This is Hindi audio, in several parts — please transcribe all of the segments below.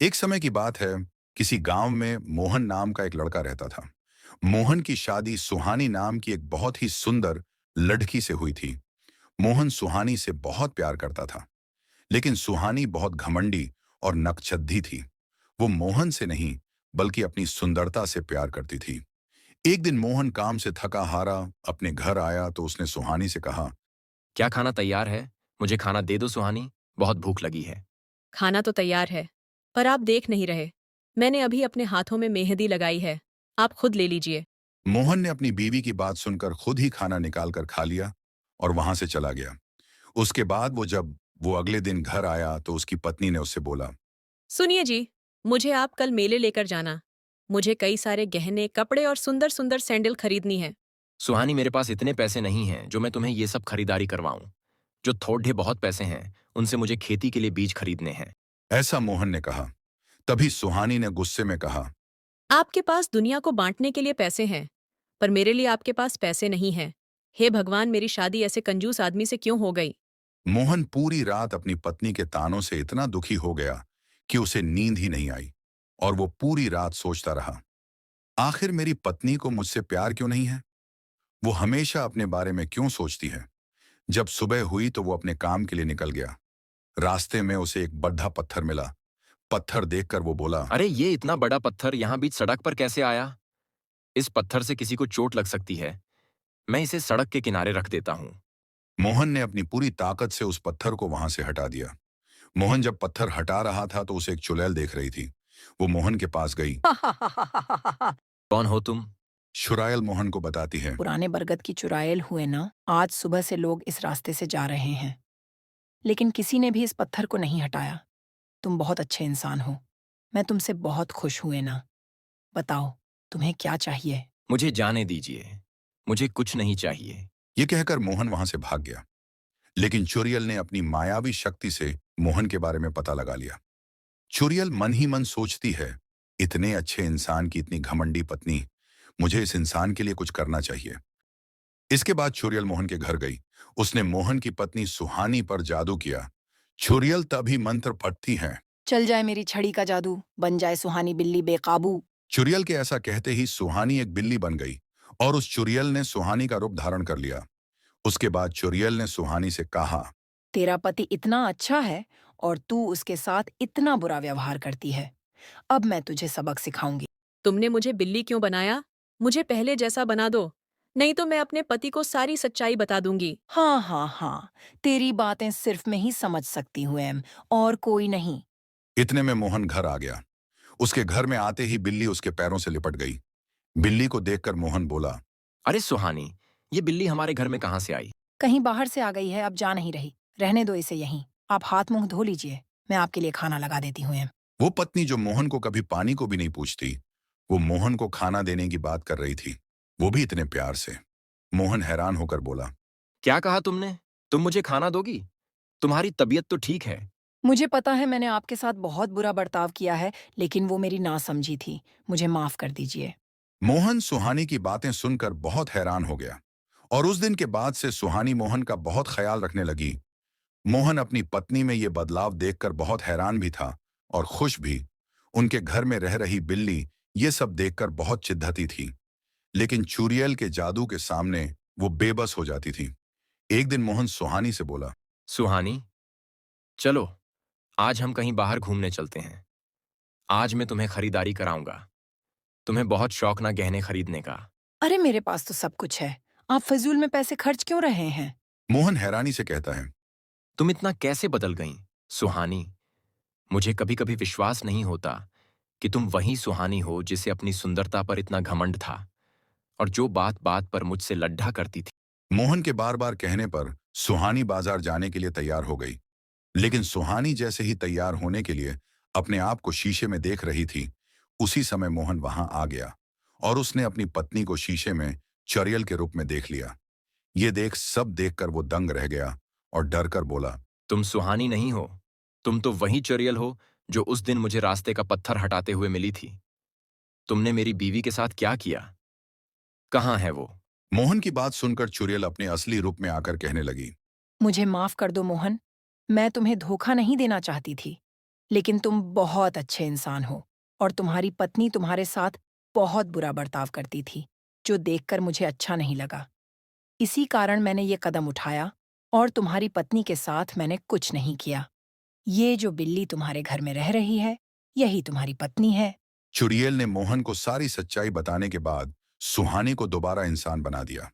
एक समय की बात है। किसी गांव में मोहन नाम का एक लड़का रहता था। मोहन की शादी सुहानी नाम की एक बहुत ही सुंदर लड़की से हुई थी। मोहन सुहानी से बहुत प्यार करता था, लेकिन सुहानी बहुत घमंडी और नकचद्दी थी। वो मोहन से नहीं, बल्कि अपनी सुंदरता से प्यार करती थी। एक दिन मोहन काम से थका हारा अपने घर आया तो उसने सुहानी से कहा। क्या खाना तैयार है? मुझे खाना दे दो सुहानी, बहुत भूख लगी है। खाना तो तैयार है, पर आप देख नहीं रहे। मैंने अभी अपने हाथों में मेहंदी लगाई है। आप खुद ले लीजिए। मोहन ने अपनी बीवी की बात सुनकर खुद ही खाना निकाल कर खा लिया और वहां से चला गया। उसके बाद जब वो अगले दिन घर आया तो उसकी पत्नी ने उससे बोला। सुनिए जी, मुझे आप कल मेले लेकर जाना। मुझे कई सारे गहने, कपड़े और सुंदर सुंदर सैंडल खरीदनी है। सुहानी, मेरे पास इतने पैसे नहीं हैं जो मैं तुम्हें ये सब खरीदारी करवाऊं। जो थोड़े बहुत पैसे हैं, उनसे मुझे खेती के लिए बीज खरीदने हैं। ऐसा मोहन ने कहा। तभी सुहानी ने गुस्से में कहा। आपके पास दुनिया को बांटने के लिए पैसे हैं, पर मेरे लिए आपके पास पैसे नहीं हैं। हे भगवान, मेरी शादी ऐसे कंजूस आदमी से क्यों हो गई? मोहन पूरी रात अपनी पत्नी के तानों से इतना दुखी हो गया कि उसे नींद ही नहीं आई और वो पूरी रात सोचता रहा, आखिर मेरी पत्नी को मुझसे प्यार क्यों नहीं है? वो हमेशा अपने बारे में क्यों सोचती है? जब सुबह हुई तो वो अपने काम के लिए निकल गया। रास्ते में उसे एक बड़ा पत्थर मिला। पत्थर देखकर वो बोला। अरे, ये इतना बड़ा पत्थर यहाँ बीच सड़क पर कैसे आया? इस पत्थर से किसी को चोट लग सकती है। मैं इसे सड़क के किनारे रख देता हूँ। मोहन ने अपनी पूरी ताकत से उस पत्थर को वहां से हटा दिया। मोहन जब पत्थर हटा रहा था तो उसे एक चुड़ैल देख रही थी। वो मोहन के पास गई। कौन हो तुम? चुड़ैल मोहन को बताती है। पुराने बरगद की चुड़ैल हुए ना। आज सुबह से लोग इस रास्ते से जा रहे हैं, लेकिन किसी ने भी इस पत्थर को नहीं हटाया। तुम बहुत अच्छे इंसान हो। मैं तुमसे बहुत खुश हुए ना। बताओ, तुम्हें क्या चाहिए? मुझे जाने दीजिए। मुझे कुछ नहीं चाहिए। ये कहकर मोहन वहां से भाग गया। लेकिन चुड़ैल ने अपनी मायावी शक्ति से मोहन के बारे में पता लगा लिया। चुड़ैल मन ही मन सोचती है, इतने अच्छे इंसान की इतनी घमंडी पत्नी, मुझे इस इंसान के लिए कुछ करना चाहिए। इसके बाद चुड़ैल मोहन के घर गई। उसने मोहन की पत्नी सुहानी पर जादू किया। चुड़ैल तभी मंत्र पढ़ती है। चल जाए मेरी छड़ी का जादू, बन जाए सुहानी बिल्ली बेकाबू। चुड़ैल के ऐसा कहते ही सुहानी एक बिल्ली बन गई और उस चुड़ैल ने सुहानी का रूप धारण कर लिया। उसके बाद चुड़ैल ने सुहानी से कहा। तेरा पति इतना अच्छा है और तू उसके साथ इतना बुरा व्यवहार करती है। अब मैं तुझे सबक सिखाऊंगी। तुमने मुझे बिल्ली क्यों बनाया? मुझे पहले जैसा बना दो, नहीं तो मैं अपने पति को सारी सच्चाई बता दूंगी। हाँ हाँ हाँ, तेरी बातें सिर्फ मैं ही समझ सकती हूँ एम, और कोई नहीं। इतने में मोहन घर आ गया। उसके घर में आते ही बिल्ली उसके पैरों से लिपट गई। बिल्ली को देखकर मोहन बोला। अरे सुहानी, ये बिल्ली हमारे घर में कहाँ से आई? कहीं बाहर से आ गई है, अब जा नहीं रही। रहने दो इसे यहीं। आप हाथ मुंह धो लीजिए, मैं आपके लिए खाना लगा देती हूँ एम। वो पत्नी जो मोहन को कभी पानी को भी नहीं पूछती, वो मोहन को खाना देने की बात कर रही थी, वो भी इतने प्यार से। मोहन हैरान होकर बोला। क्या कहा तुमने? तुम मुझे खाना दोगी? तुम्हारी तबीयत तो ठीक है। मुझे पता है मैंने आपके साथ बहुत बुरा बर्ताव किया है, लेकिन वो मेरी नासमझी थी। मुझे माफ कर दीजिए। मोहन सुहानी की बातें सुनकर बहुत हैरान हो गया और उस दिन के बाद से सुहानी मोहन का बहुत ख्याल रखने लगी। मोहन अपनी पत्नी में ये बदलाव देखकर बहुत हैरान भी था और खुश भी। उनके घर में रह रही बिल्ली ये सब देखकर बहुत चिढ़ती थी, लेकिन चुड़ैल के जादू के सामने वो बेबस हो जाती थी। एक दिन मोहन सुहानी से बोला। सुहानी, चलो, आज हम कहीं बाहर घूमने चलते हैं। आज मैं तुम्हें खरीदारी कराऊंगा। तुम्हें बहुत शौक ना गहने खरीदने का। अरे मेरे पास तो सब कुछ है। आप फजूल में पैसे खर्च क्यों रहे हैं? मोहन हैरानी से कहता है। तुम इतना कैसे बदल गईं, सुहानी? मुझे कभी-कभी विश्वास नहीं होता कि तुम वही सुहानी हो जिसे अपनी सुंदरता पर इतना घमंड था और जो बात-बात पर मुझसे लड्ढा करती थी। मोहन के बार बार कहने पर सुहानी बाजार जाने के लिए तैयार हो गई। लेकिन सुहानी जैसे ही तैयार होने के लिए अपने आप को शीशे में देख रही थी, उसी समय मोहन वहां आ गया और उसने अपनी पत्नी को शीशे में चुड़ैल के रूप में देख लिया। ये देख सब देखकर वो दंग रह गया और डर कर बोला। तुम सुहानी नहीं हो। तुम तो वही चुड़ैल हो जो उस दिन मुझे रास्ते का पत्थर हटाते हुए मिली थी। तुमने मेरी बीवी के साथ क्या किया? कहाँ है वो? मोहन की बात सुनकर चुड़ैल अपने असली रूप में आकर कहने लगी। मुझे माफ कर दो मोहन। मैं तुम्हें धोखा नहीं देना चाहती थी, लेकिन तुम बहुत अच्छे इंसान हो और तुम्हारी पत्नी तुम्हारे साथ बहुत बुरा बर्ताव करती थी, जो देखकर मुझे अच्छा नहीं लगा। इसी कारण मैंने ये कदम उठाया और तुम्हारी पत्नी के साथ मैंने कुछ नहीं किया। ये जो बिल्ली तुम्हारे घर में रह रही है, यही तुम्हारी पत्नी है। चुड़ैल ने मोहन को सारी सच्चाई बताने के बाद सुहानी को दोबारा इंसान बना दिया।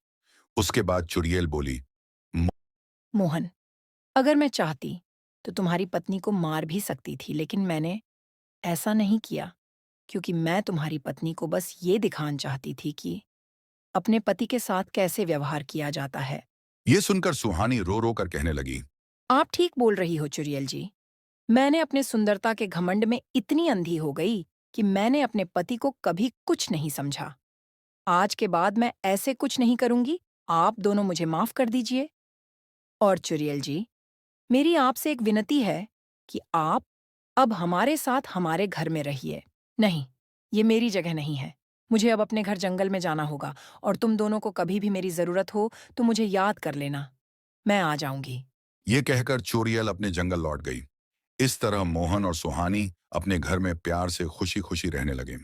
उसके बाद चुड़ैल बोली, मोहन, अगर मैं चाहती तो तुम्हारी पत्नी को मार भी सकती थी, लेकिन मैंने ऐसा नहीं किया क्योंकि मैं तुम्हारी पत्नी को बस ये दिखाना चाहती थी कि अपने पति के साथ कैसे व्यवहार किया जाता है। ये सुनकर सुहानी रो रो कर कहने लगी, आप ठीक बोल रही हो चुड़ैल जी। मैंने अपने सुंदरता के घमंड में इतनी अंधी हो गई कि मैंने अपने पति को कभी कुछ नहीं समझा। आज के बाद मैं ऐसे कुछ नहीं करूंगी। आप दोनों मुझे माफ कर दीजिए। और चुड़ैल जी, मेरी आपसे एक विनती है कि आप अब हमारे साथ हमारे घर में रहिए। नहीं, ये मेरी जगह नहीं है। मुझे अब अपने घर जंगल में जाना होगा और तुम दोनों को कभी भी मेरी जरूरत हो तो मुझे याद कर लेना। मैं आ जाऊंगी। ये कहकर चुड़ैल अपने जंगल लौट गई। इस तरह मोहन और सुहानी अपने घर में प्यार से खुशी खुशी रहने लगे।